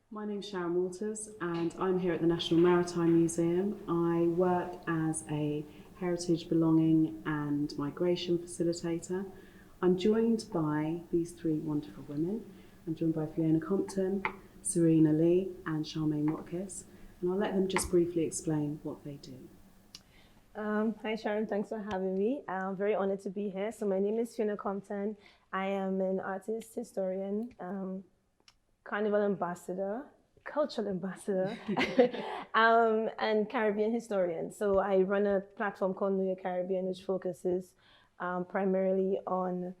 My name's Sharon Walters and I'm here at the National Maritime Museum. I work as a heritage, belonging and migration facilitator. I'm joined by these three wonderful women. I'm joined by Fiona Compton, Serena and Charmaine Watkiss, and I'll let them just briefly explain what they do. Hi Sharon, thanks for having me. I'm very honored to be here. So my name is Fiona Compton. I am an artist, historian, carnival ambassador, cultural ambassador, and Caribbean historian. So I run a platform called New York Caribbean, which focuses primarily on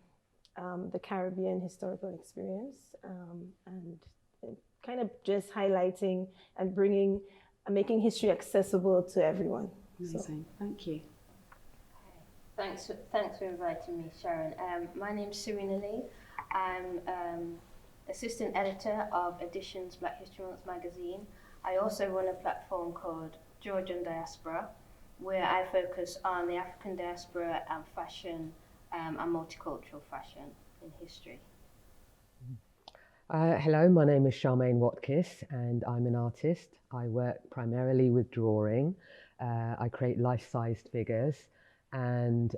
the Caribbean historical experience and kind of just highlighting and making history accessible to everyone. Amazing, thank you. Thanks for inviting me, Sharon. My name's Serena. I'm assistant editor of Editions Black History Month magazine. I also run a platform called Georgian Diaspora, where I focus on the African diaspora and fashion and multicultural fashion in history. Hello, my name is Charmaine Watkiss and I'm an artist. I work primarily with drawing. I create life-sized figures, and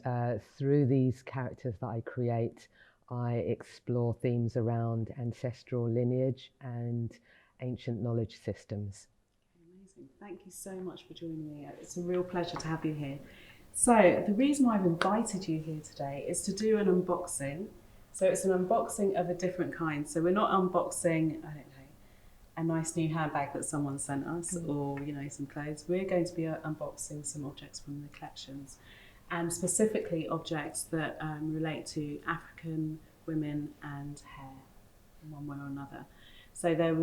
through these characters that I create, I explore themes around ancestral lineage and ancient knowledge systems. Amazing. Thank you so much for joining me. It's a real pleasure to have you here. So the reason why I've invited you here today is to do an unboxing. So it's an unboxing of a different kind. So we're not unboxing, I don't know, a nice new handbag that someone sent us or, some clothes. We're going to be unboxing some objects from the collections, and specifically objects that relate to African women and hair in one way or another. So there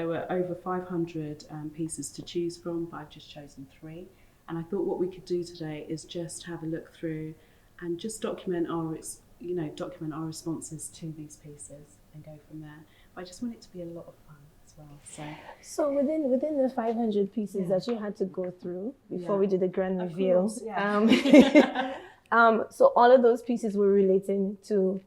were over 500 pieces to choose from, but I've just chosen 3. And I thought what we could do today is just have a look through and just document our responses to these pieces and go from there. But I just want it to be a lot of fun as well. So within the 500 pieces that you had to go through before we did the grand reveal, so all of those pieces were relating to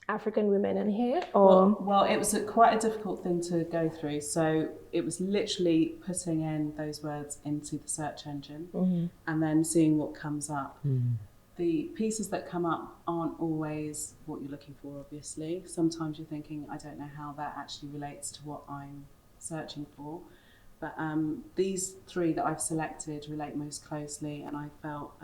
African women and hair, or well, it was quite a difficult thing to go through. So it was literally putting in those words into the search engine and then seeing what comes up. The pieces that come up aren't always what you're looking for, obviously. Sometimes you're thinking, I don't know how that actually relates to what I'm searching for. But these 3 that I've selected relate most closely, and I felt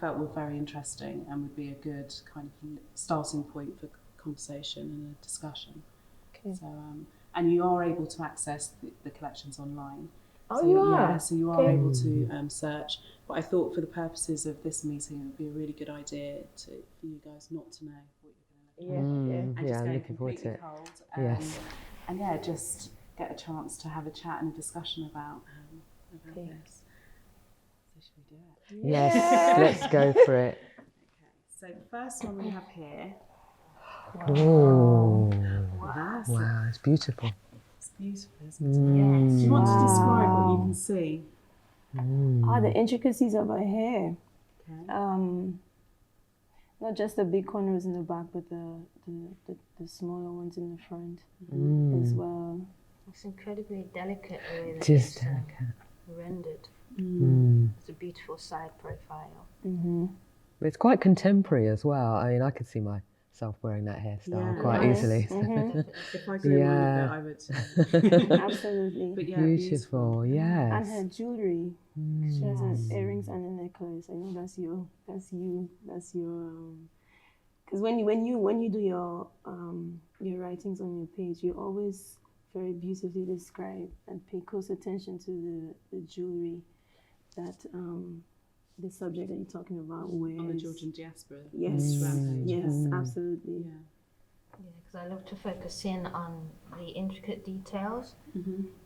were very interesting and would be a good kind of starting point for conversation and a discussion. Okay. So, and you are able to access the collections online. Oh, so, you are? Yeah, so you are able to search. But I thought for the purposes of this meeting, it would be a really good idea for you guys not to know what you're going to look at. And just go looking forward to it. Cold, Yes. And just get a chance to have a chat and a discussion about this. So should we do it? Yes, let's go for it. Okay, so the first one we have here. Oh, Wow, it's beautiful. It's beautiful, isn't it? Yes. Do you want to describe what you can see? the intricacies of her hair. Okay. Not just the big corners in the back, but the smaller ones in the front as well. It's incredibly delicate the way that Just it's delicate. rendered. It's a beautiful side profile. But it's quite contemporary as well. I mean, I could see myself wearing that hairstyle quite easily. If I grew one I would. Absolutely. But yeah, beautiful, yes. And her jewelry. She has earrings and a necklace. I know that's you. Because when you do your writings on your page, you always very beautifully describe and pay close attention to the jewelry that the subject that you're talking about wears. On the Georgian diaspora. Yes, yes, absolutely. Yeah, because I love to focus in on the intricate details,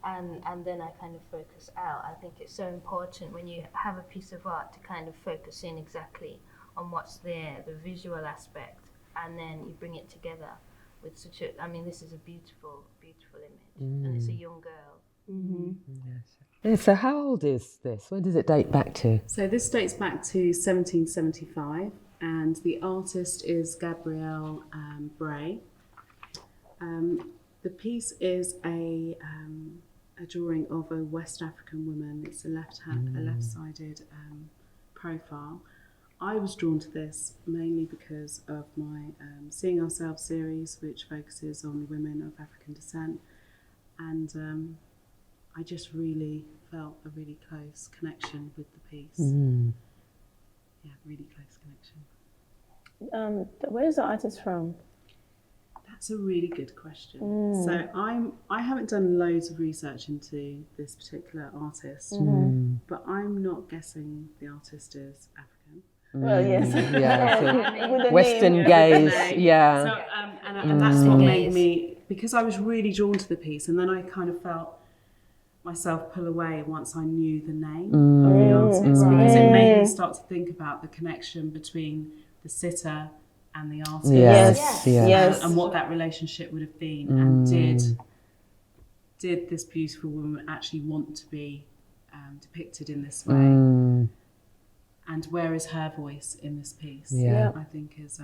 and then I kind of focus out. I think it's so important when you have a piece of art to kind of focus in exactly on what's there, the visual aspect, and then you bring it together with such a, I mean, this is a beautiful, beautiful image, and it's a young girl. Yes. Yeah, so how old is this? When does it date back to? So this dates back to 1775, and the artist is Gabrielle Bray. The piece is a drawing of a West African woman. It's a left-sided profile. I was drawn to this mainly because of my Seeing Ourselves series, which focuses on women of African descent, and I just really felt a really close connection with the piece. Yeah, really close connection. Where is the artist from? That's a really good question. So I haven't done loads of research into this particular artist, but I'm not guessing the artist is African. Well, yes. Yeah, With the Western name. gaze, So, yeah. and that's what made me, because I was really drawn to the piece, and then I kind of felt myself pull away once I knew the name of the artist, because it made me start to think about the connection between the sitter and the artist. Yes. And what that relationship would have been, and did this beautiful woman actually want to be depicted in this way? And where is her voice in this piece? I think is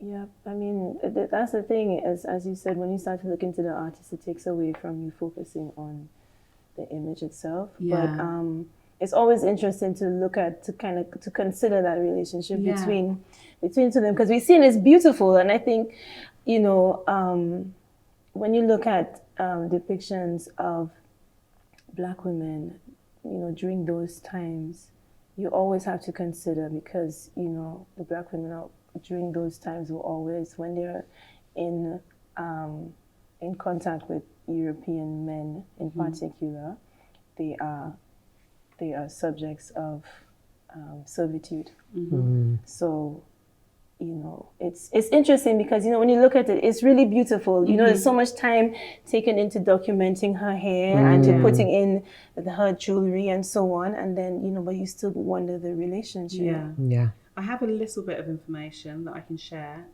Yeah, I mean, that's the thing, as you said, when you start to look into the artist, it takes away from you focusing on the image itself. But it's always interesting to look at, to consider that relationship between two of them, because we've seen it's beautiful. And I think, you know, when you look at depictions of Black women, you know, during those times, you always have to consider, because, you know, the Black women are, during those times will always, when they're in contact with European men in particular, they are subjects of servitude. So, you know, it's interesting because, you know, when you look at it, it's really beautiful. You know, there's so much time taken into documenting her hair and to putting in her jewelry and so on, and then, you know, but you still wonder the relationship. Yeah. I have a little bit of information that I can share.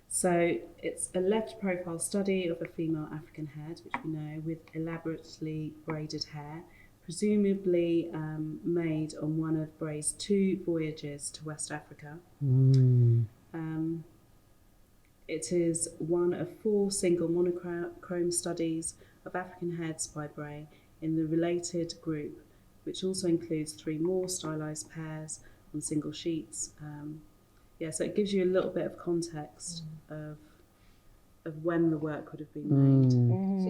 So it's a left profile study of a female African head, which we know, with elaborately braided hair, presumably made on one of Bray's 2 voyages to West Africa. It is one of 4 single monochrome studies of African heads by Bray in the related group, which also includes 3 more stylized pairs on single sheets. So it gives you a little bit of context of when the work would have been made. So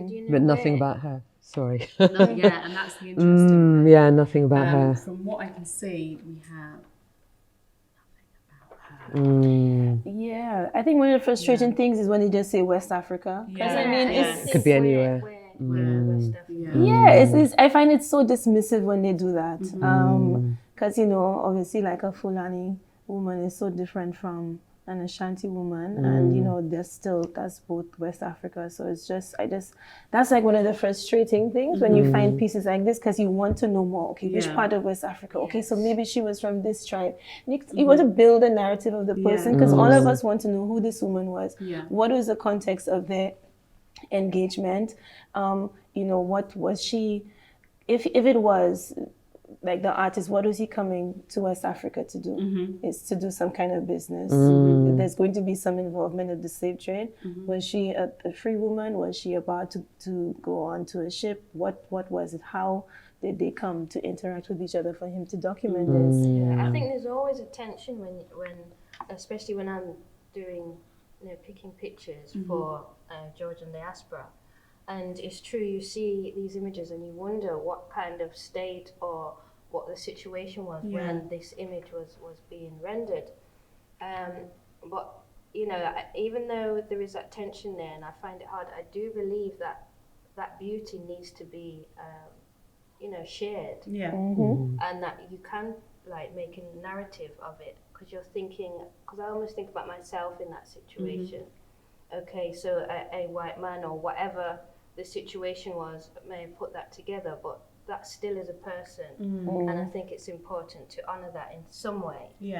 do you know But nothing about her. Sorry. And that's the interesting thing. Yeah, nothing about her. From what I can see, we have nothing about her. Yeah, I think one of the frustrating things is when they just say West Africa. Because I mean, it could be anywhere. I find it so dismissive when they do that. Because, you know, obviously like a Fulani woman is so different from an Ashanti woman, and, you know, that's both West Africa. So it's just, that's like one of the frustrating things when you find pieces like this, because you want to know more. Okay, which part of West Africa? Okay, so maybe she was from this tribe. You want to build a narrative of the person, because all of us want to know who this woman was. What was the context of their engagement? You know, what was she, if it was like the artist, what was he coming to West Africa to do? It's to do some kind of business. There's going to be some involvement of the slave trade. Was she a free woman? Was she about to go on to a ship? What was it? How did they come to interact with each other for him to document this? I think there's always a tension when especially when I'm doing, you know, picking pictures for Georgian diaspora. And it's true, you see these images and you wonder what kind of state or what the situation was when this image was being rendered. But, you know, even though there is that tension there and I find it hard, I do believe that beauty needs to be, you know, shared. And that you can, like, make a narrative of it, because you're thinking, because I almost think about myself in that situation. Okay, so a white man or whatever the situation was may have put that together, but that still is a person, and I think it's important to honour that in some way.